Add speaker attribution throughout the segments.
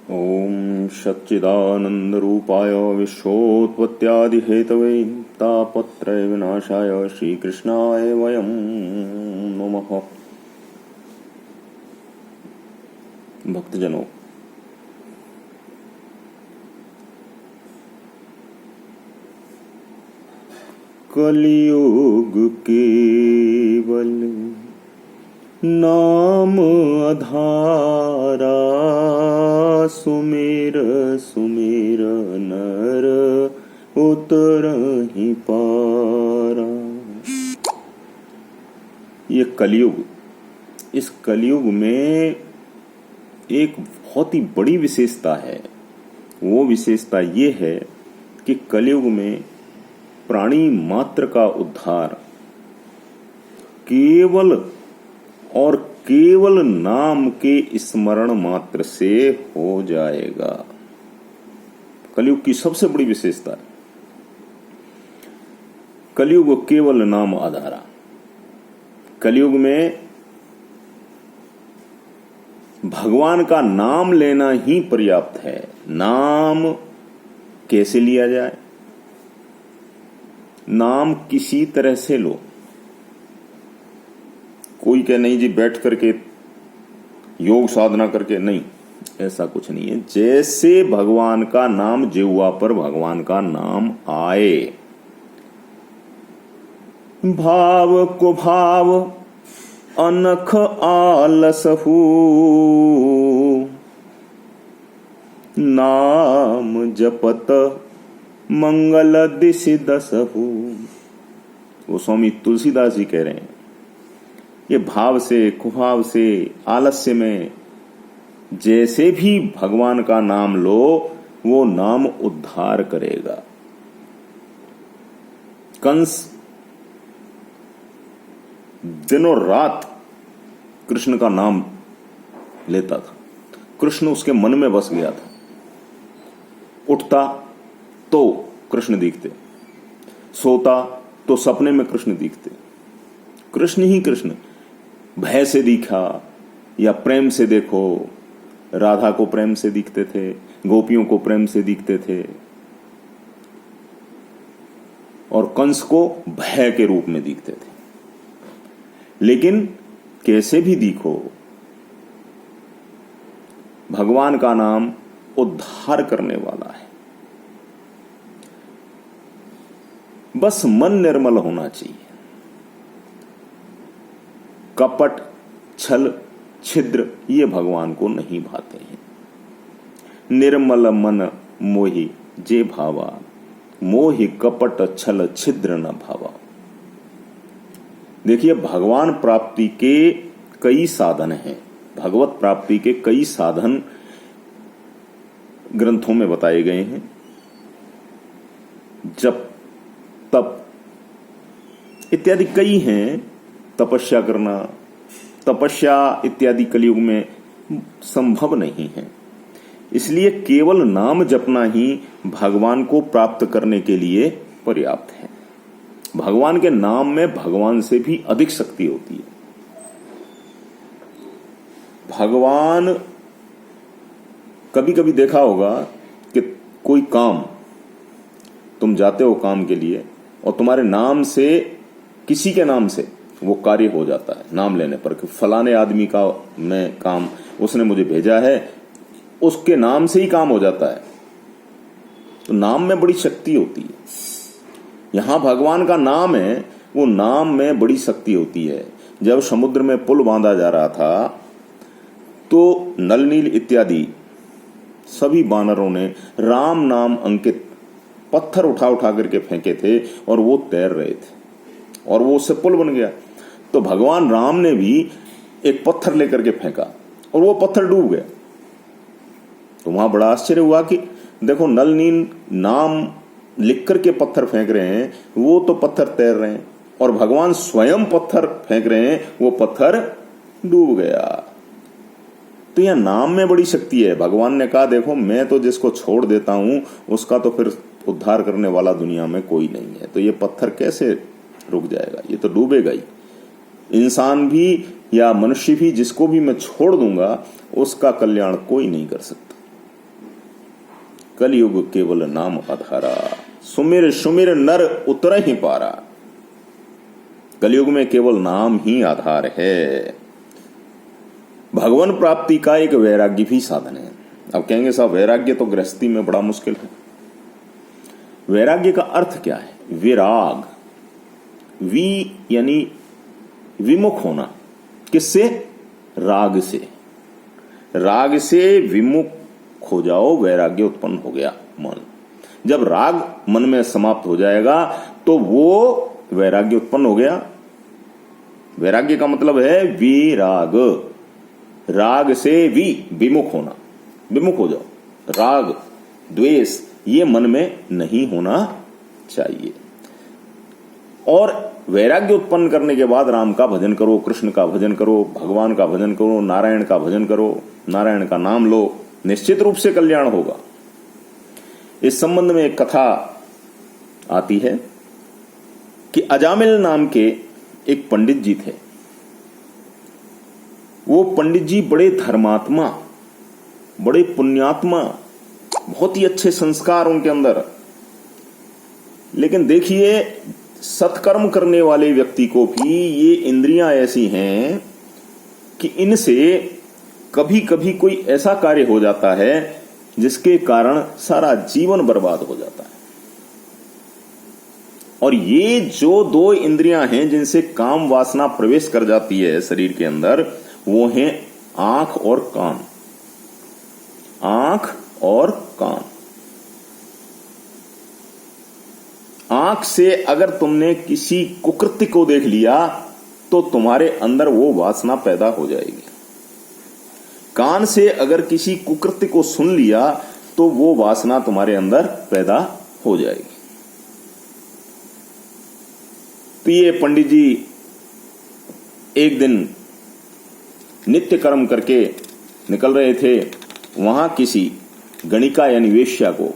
Speaker 1: ओम सच्चिदानंदरूपाय विश्वोत्पत्त्यादिहेतवे तापत्रय विनाशाय श्रीकृष्णाय वयं नमः। भक्तजनों, कलियुग केवल नाम आधारा, सुमेर सुमेर नर उतरहि पारा। ये कलियुग, इस कलियुग में एक बहुत ही बड़ी विशेषता है। वो विशेषता ये है कि कलियुग में प्राणी मात्र का उद्धार केवल और केवल नाम के स्मरण मात्र से हो जाएगा। कलियुग की सबसे बड़ी विशेषता है, कलियुग केवल नाम आधारा। कलियुग में भगवान का नाम लेना ही पर्याप्त है। नाम कैसे लिया जाए? नाम किसी तरह से लो। कोई कहे नहीं जी बैठ करके योग साधना करके, नहीं, ऐसा कुछ नहीं है। जैसे भगवान का नाम जिह्वा पर भगवान का नाम आए, भाव को भाव अनख आलसहु, नाम जपत मंगल दिशि दसहु। वो स्वामी तुलसीदास जी कह रहे हैं, ये भाव से, कुभाव से, आलस्य में जैसे भी भगवान का नाम लो, वो नाम उद्धार करेगा। कंस दिनों रात कृष्ण का नाम लेता था। कृष्ण उसके मन में बस गया था। उठता तो कृष्ण दिखते, सोता तो सपने में कृष्ण दिखते। कृष्ण ही कृष्ण। भय से दिखा या प्रेम से देखो, राधा को प्रेम से दिखते थे, गोपियों को प्रेम से दिखते थे, और कंस को भय के रूप में दिखते थे। लेकिन कैसे भी दिखो, भगवान का नाम उद्धार करने वाला है। बस मन निर्मल होना चाहिए। कपट, छल, छिद्र ये भगवान को नहीं भाते हैं। निर्मल मन मोहि जे भावा, मोहि कपट छल छिद्र न भावा। देखिए, भगवान प्राप्ति के कई साधन हैं। भगवत प्राप्ति के कई साधन ग्रंथों में बताए गए हैं। जप, तप इत्यादि कई हैं। तपस्या करना, तपस्या इत्यादि कलियुग में संभव नहीं है। इसलिए केवल नाम जपना ही भगवान को प्राप्त करने के लिए पर्याप्त है। भगवान के नाम में भगवान से भी अधिक शक्ति होती है। भगवान, कभी कभी देखा होगा कि कोई काम, तुम जाते हो काम के लिए और तुम्हारे नाम से, किसी के नाम से वो कार्य हो जाता है। नाम लेने पर कि फलाने आदमी का मैं काम, उसने मुझे भेजा है, उसके नाम से ही काम हो जाता है। तो नाम में बड़ी शक्ति होती है। यहां भगवान का नाम है, वो नाम में बड़ी शक्ति होती है। जब समुद्र में पुल बांधा जा रहा था तो नल नील इत्यादि सभी वानरों ने राम नाम अंकित पत्थर उठा उठा करके फेंके थे और वो तैर रहे थे और वो उससे पुल बन गया। तो भगवान राम ने भी एक पत्थर लेकर के फेंका और वो पत्थर डूब गया। तो वहां बड़ा आश्चर्य हुआ कि देखो, नल नील नाम लिख करके पत्थर फेंक रहे हैं, वो तो पत्थर तैर रहे हैं, और भगवान स्वयं पत्थर फेंक रहे हैं, वो पत्थर डूब गया। तो यह नाम में बड़ी शक्ति है। भगवान ने कहा, देखो मैं तो जिसको छोड़ देता हूं उसका तो फिर उद्धार करने वाला दुनिया में कोई नहीं है। तो ये पत्थर कैसे रुक जाएगा, ये तो डूबेगा ही। इंसान भी या मनुष्य भी, जिसको भी मैं छोड़ दूंगा उसका कल्याण कोई नहीं कर सकता। कलयुग केवल नाम आधारा, सुमिर सुमिर नर उतर ही पारा। कलयुग में केवल नाम ही आधार है। भगवान प्राप्ति का एक वैराग्य भी साधन है। अब कहेंगे साहब वैराग्य तो गृहस्थी में बड़ा मुश्किल है। वैराग्य का अर्थ क्या है? विराग, वी यानी विमुख होना। किससे? राग से। राग से विमुख हो जाओ, वैराग्य उत्पन्न हो गया मन। जब राग मन में समाप्त हो जाएगा तो वो वैराग्य उत्पन्न हो गया। वैराग्य का मतलब है विराग, राग से विमुख होना, विमुख हो जाओ। राग द्वेष ये मन में नहीं होना चाहिए। और वैराग्य उत्पन्न करने के बाद राम का भजन करो, कृष्ण का भजन करो, भगवान का भजन करो, नारायण का भजन करो, नारायण का नाम लो, निश्चित रूप से कल्याण होगा। इस संबंध में एक कथा आती है कि अजामिल नाम के एक पंडित जी थे। वो पंडित जी बड़े धर्मात्मा, बड़े पुण्यात्मा, बहुत ही अच्छे संस्कार उनके अंदर। लेकिन देखिए सत्कर्म करने वाले व्यक्ति को भी ये इंद्रियां ऐसी हैं कि इनसे कभी कभी कोई ऐसा कार्य हो जाता है जिसके कारण सारा जीवन बर्बाद हो जाता है। और ये जो दो इंद्रियां हैं जिनसे काम वासना प्रवेश कर जाती है शरीर के अंदर, वो हैं आंख और कान। आंख और कान। आंख से अगर तुमने किसी कुकृत्य को देख लिया तो तुम्हारे अंदर वो वासना पैदा हो जाएगी। कान से अगर किसी कुकृत्य को सुन लिया तो वो वासना तुम्हारे अंदर पैदा हो जाएगी। तो ये पंडित जी एक दिन नित्य कर्म करके निकल रहे थे। वहां किसी गणिका यानी वेश्या को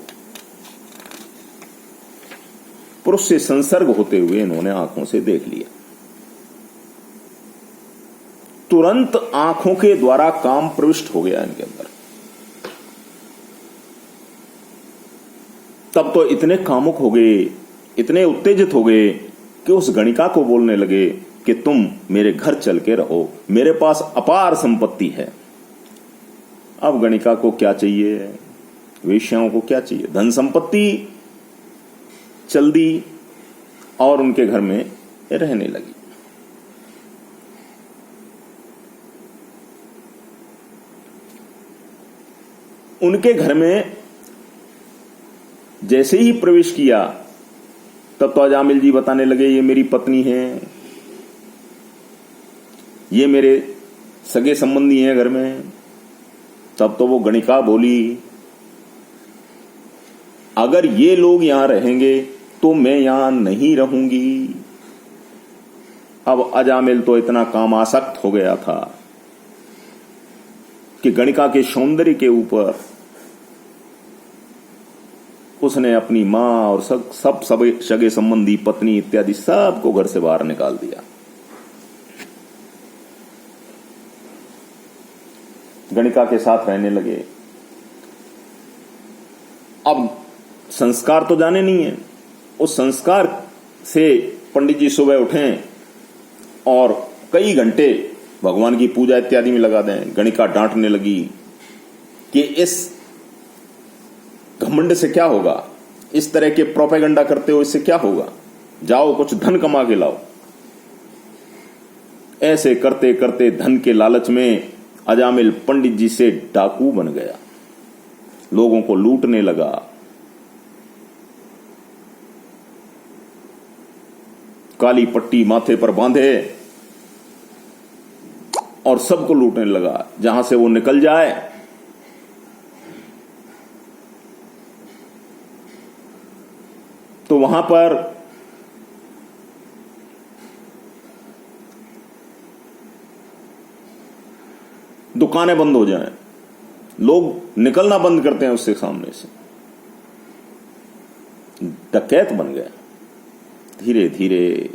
Speaker 1: पुरुष से संसर्ग होते हुए इन्होंने आंखों से देख लिया। तुरंत आंखों के द्वारा काम प्रविष्ट हो गया इनके अंदर। तब तो इतने कामुक हो गए, इतने उत्तेजित हो गए कि उस गणिका को बोलने लगे कि तुम मेरे घर चल के रहो, मेरे पास अपार संपत्ति है। अब गणिका को क्या चाहिए? वेश्याओं को क्या चाहिए? धन संपत्ति। चल दी और उनके घर में रहने लगी। उनके घर में जैसे ही प्रवेश किया तब तो अजामिल जी बताने लगे ये मेरी पत्नी है, ये मेरे सगे संबंधी हैं घर में। तब तो वो गणिका बोली अगर ये लोग यहां रहेंगे तो मैं यहां नहीं रहूंगी। अब अजामिल तो इतना कामासक्त हो गया था कि गणिका के सौंदर्य के ऊपर उसने अपनी मां और सब सगे संबंधी, पत्नी इत्यादि सबको घर से बाहर निकाल दिया। गणिका के साथ रहने लगे। अब संस्कार तो जाने नहीं है। उस संस्कार से पंडित जी सुबह उठें और कई घंटे भगवान की पूजा इत्यादि में लगा दें। गणिका डांटने लगी कि इस घमंड से क्या होगा, इस तरह के प्रोपेगेंडा करते हो इससे क्या होगा, जाओ कुछ धन कमा के लाओ। ऐसे करते करते धन के लालच में अजामिल पंडित जी से डाकू बन गया, लोगों को लूटने लगा। काली पट्टी माथे पर बांधे और सबको लूटने लगा। जहां से वो निकल जाए तो वहां पर दुकानें बंद हो जाएं, लोग निकलना बंद करते हैं उससे सामने से। डकैत बन गया। धीरे धीरे